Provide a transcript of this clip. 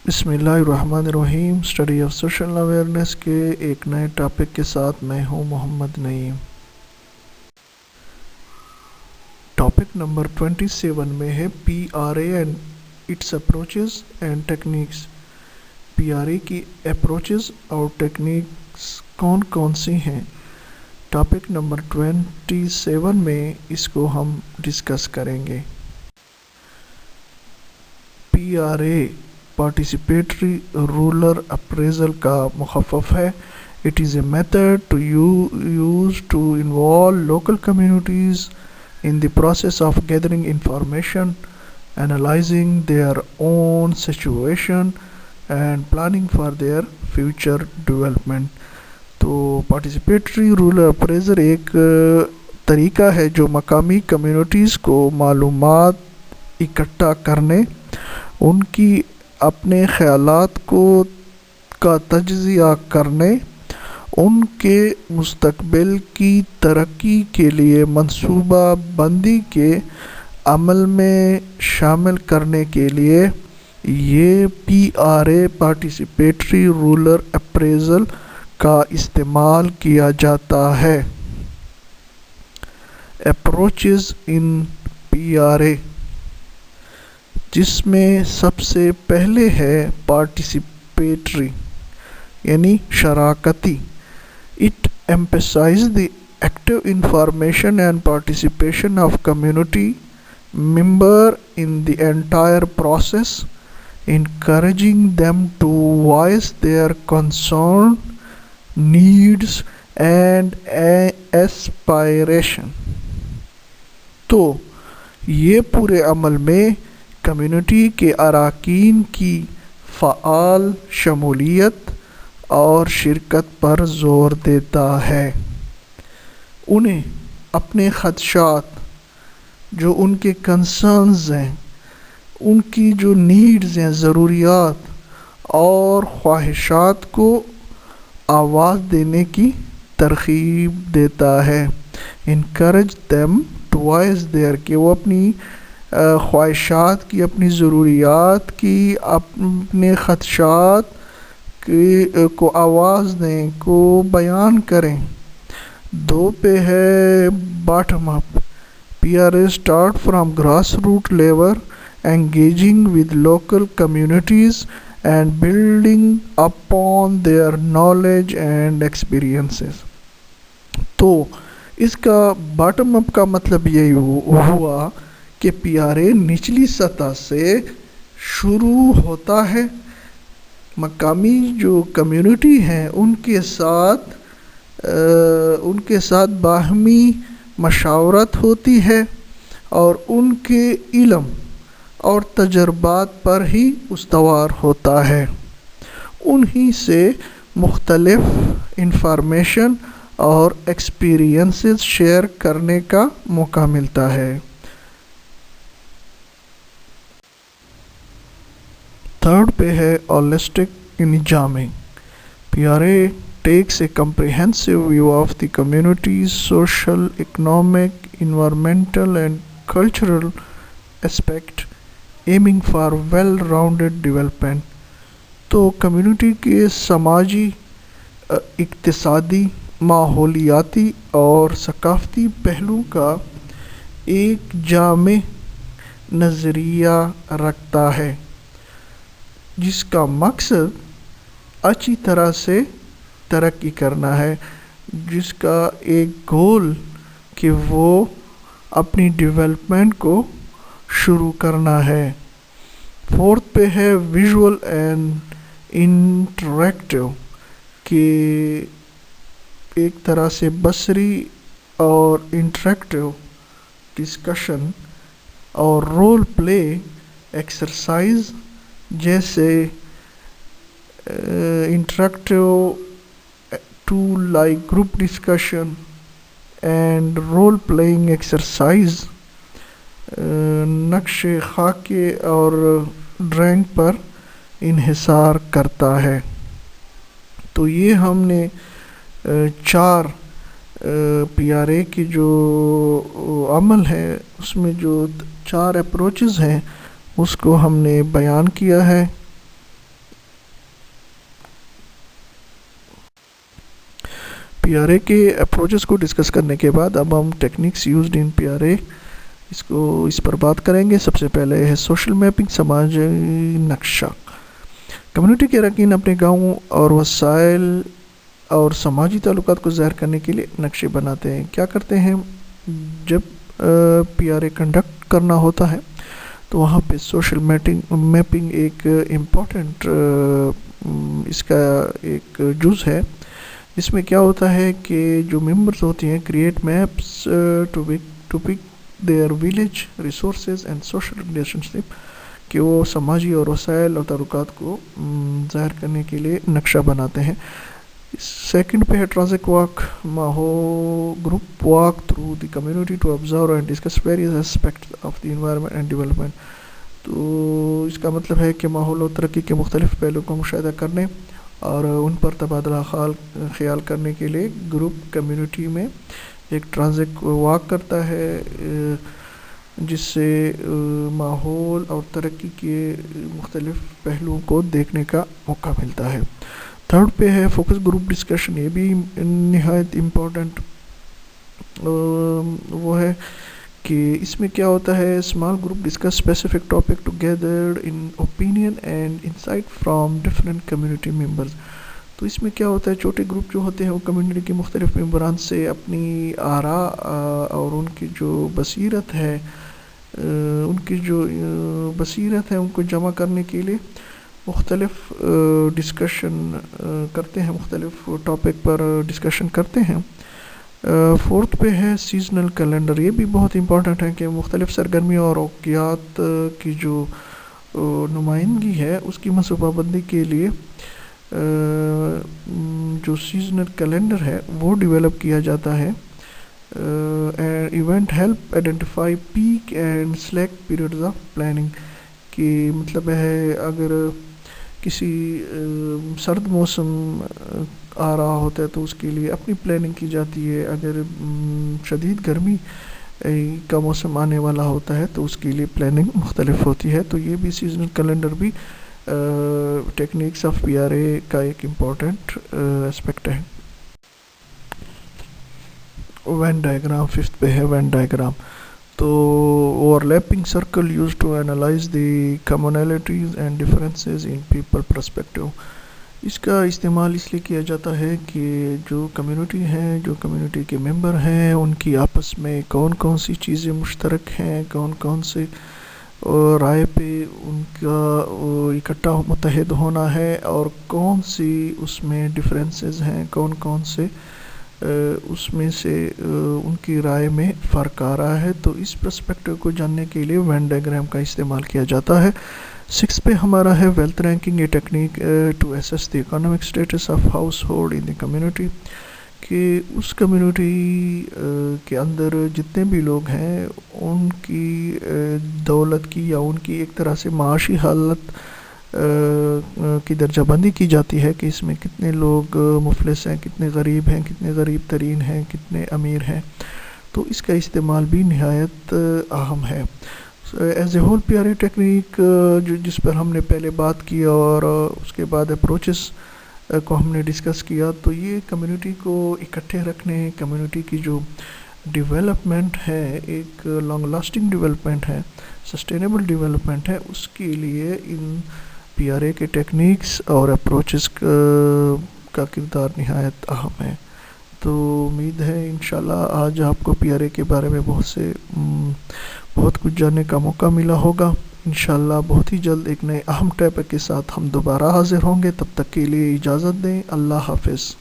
بسم اللہ الرحمن الرحیم. اسٹڈی آف سوشل اویئرنیس کے ایک نئے ٹاپک کے ساتھ میں ہوں محمد نعیم. ٹاپک نمبر 27 میں ہے P R A and its approaches and techniques. P R A کی اپروچز اور ٹیکنیکس کون کون سی ہیں؟ ٹاپک نمبر 27 میں اس کو ہم ڈسکس کریں گے. پی آر اے پارٹیسپیٹری رولر اپریزل کا مخفف ہے. It is a method to use to involve local communities in the process of gathering information, analyzing their own situation and planning for their future development. تو participatory roller appraisal ایک طریقہ ہے جو مقامی communities کو معلومات اکٹھا کرنے، ان کی اپنے خیالات کا تجزیہ کرنے، ان کے مستقبل کی ترقی کے لیے منصوبہ بندی کے عمل میں شامل کرنے کے لیے یہ پی آر اے پارٹیسپیٹری رولر اپریزل کا استعمال کیا جاتا ہے. اپروچز ان پی آر اے، جس میں سب سے پہلے ہے پارٹیسپیٹری یعنی شراکتی. It emphasizes the active information and participation of community member in the entire process, encouraging them to voice their concern, needs and aspiration. تو یہ پورے عمل میں کمیونٹی کے اراکین کی فعال شمولیت اور شرکت پر زور دیتا ہے. انہیں اپنے خدشات، جو ان کے کنسرنز ہیں، ان کی جو نیڈز ہیں، ضروریات اور خواہشات کو آواز دینے کی ترغیب دیتا ہے. encourage them to voice their، کہ وہ اپنی خواہشات کی، اپنی ضروریات کی، اپنے خدشات کو آواز دیں، کو بیان کریں. 2 پہ ہے bottom up. P R A start from grass root level, engaging with local communities and building upon their knowledge and experiences. تو اس کا باٹم اپ کا مطلب یہی ہوا کہ پی آر اے نچلی سطح سے شروع ہوتا ہے. مقامی جو کمیونٹی ہیں ان کے ساتھ باہمی مشاورت ہوتی ہے اور ان کے علم اور تجربات پر ہی استوار ہوتا ہے. انہی سے مختلف انفارمیشن اور ایکسپیرئنسز شیئر کرنے کا موقع ملتا ہے. 3rd پہ ہے ہولسٹک یعنی جامع. پی R a takes a comprehensive view of the community's social, economic, environmental and cultural aspect, aiming for well-rounded development. تو کمیونٹی کے سماجی، اقتصادی، ماحولیاتی اور ثقافتی پہلو کا ایک جامع نظریہ رکھتا ہے، جس کا مقصد اچھی طرح سے ترقی کرنا ہے، جس کا ایک گول کہ وہ اپنی ڈیولپمنٹ کو شروع کرنا ہے. 4th پہ ہے ویژول اینڈ انٹریکٹیو، کہ ایک طرح سے بصری اور انٹریکٹیو ڈسکشن اور رول پلے ایکسرسائز جیسے interactive tool like group discussion and role playing exercise نقش خاکے اور ڈرائنگ پر انحصار کرتا ہے. تو یہ ہم نے 4 پی آر اے کی جو عمل ہے اس میں جو 4 اپروچز ہیں اس کو ہم نے بیان کیا ہے. पी आर ए के अप्रोचेस को डिस्कस करने के बाद अब हम techniques used in P R A इस पर बात करेंगे। सबसे पहले है सोशल मैपिंग, समाजी नक्शा। कम्युनिटी के अरकान अपने गाँव और वसाइल और समाजी ताल्लुकात को ज़ाहिर करने के लिए नक्शे बनाते हैं। क्या करते हैं, जब पी आर ए कंडक्ट करना होता है तो वहाँ पे सोशल मैपिंग एक इम्पॉर्टेंट इसका एक जुज़ है। इसमें क्या होता है कि जो मेंबर्स होती हैं create maps to pick their village resources and social relationship, कि वो समाजी और वसाइल और ताल्लुकात को ज़ाहिर करने के लिए नक्शा बनाते हैं। सेकंड पे है transit walk, group walk through the community to observe and discuss various aspects of the environment and development. तो इसका मतलब है कि माहौल और तरक्की के मुख्तलिफ पहलू को मुशाहिदा करने और उन पर तबादला ख्याल करने के लिए ग्रुप कम्युनिटी में एक ट्रांजिट वॉक करता है, जिससे माहौल और तरक्की के मुख्तलिफ पहलुओं को देखने का मौका मिलता है। थर्ड पे है फोकस ग्रुप डिस्कशन। ये भी निहायत इम्पोर्टेंट वो है कि इसमें क्या होता है, small group discuss specific topic together in opinion and insight from different community members. तो इसमें क्या होता है, छोटे ग्रुप जो होते हैं वो कम्युनिटी के मुख्तलिफ मेंबरान से अपनी आरा और उनकी जो बसीरत है उनको जमा करने के लिए मुख्तलिफ डिस्कशन करते हैं, मुख्तलिफ टॉपिक पर डिस्कशन करते हैं। फोर्थ पे है सीजनल कैलेंडर। ये भी बहुत इम्पॉर्टेंट है कि मुख्तलिफ सरगर्मियों और औक़ियात की जो नुमाइंदगी है उसकी मनसूबाबंदी के लिए जो सीजनल कैलेंडर है वो डेवलप किया जाता है। Event help identify peak and slack periods of planning, कि मतलब है अगर किसी सर्द मौसम आ रहा होता है तो उसके लिए अपनी प्लानिंग की जाती है। अगर शदीद गर्मी का मौसम आने वाला होता है तो उसके लिए प्लानिंग मुख्तलिफ होती है। तो ये भी सीजनल कैलेंडर भी techniques of P R A का एक इम्पॉर्टेंट एस्पेक्ट है। वेन डायग्राम, फिफ्थ पे है वेन डायग्राम। तो overlapping circle use to analyse the commonalities and differences in people perspective. इसका इस्तेमाल इसलिए किया जाता है कि जो कम्युनिटी हैं, जो कम्युनिटी के मेंबर हैं, उनकी आपस में कौन कौन सी चीज़ें मुश्तरक हैं, कौन कौन से राय पे उनका इकट्ठा मुत्तहिद होना है और कौन सी उसमें डिफरेंसेस हैं, कौन कौन से उसमें से उनकी राय में फ़र्क आ रहा है। तो इस पर्सपेक्टिव को जानने के लिए वेन डायग्राम का इस्तेमाल किया जाता है। 6 पे हमारा है wealth ranking, a technique to assess the economic status of household in the community, कि उस कम्युनिटी के अंदर जितने भी लोग हैं उनकी दौलत की या उनकी एक तरह से माशी हालत की दर्जाबंदी की जाती है कि इसमें कितने लोग मुफलिस हैं, कितने गरीब हैं, कितने गरीब तरीन हैं, कितने अमीर हैं। तो इसका इस्तेमाल भी निहायत अहम है। As a whole P R A technique जिस पर हमने पहले बात की और उसके बाद अप्रोचेस को हमने डिस्कस किया, तो ये कम्युनिटी को इकट्ठे रखने, कम्युनिटी की जो डेवलपमेंट है, एक लॉन्ग लास्टिंग डेवलपमेंट है, सस्टेनेबल डेवलपमेंट है, उसके लिए इन पी आर ए के टेक्निक्स और अप्रोचेस का किरदार निहायत अहम है। तो उम्मीद है इंशाल्लाह आज आपको पी आर ए के बारे में बहुत कुछ जानने का मौका मिला होगा। इंशाल्लाह बहुत ही जल्द एक नए अहम टॉपिक के साथ हम दोबारा हाजिर होंगे। तब तक के लिए इजाज़त दें। अल्लाह हाफ़िज़।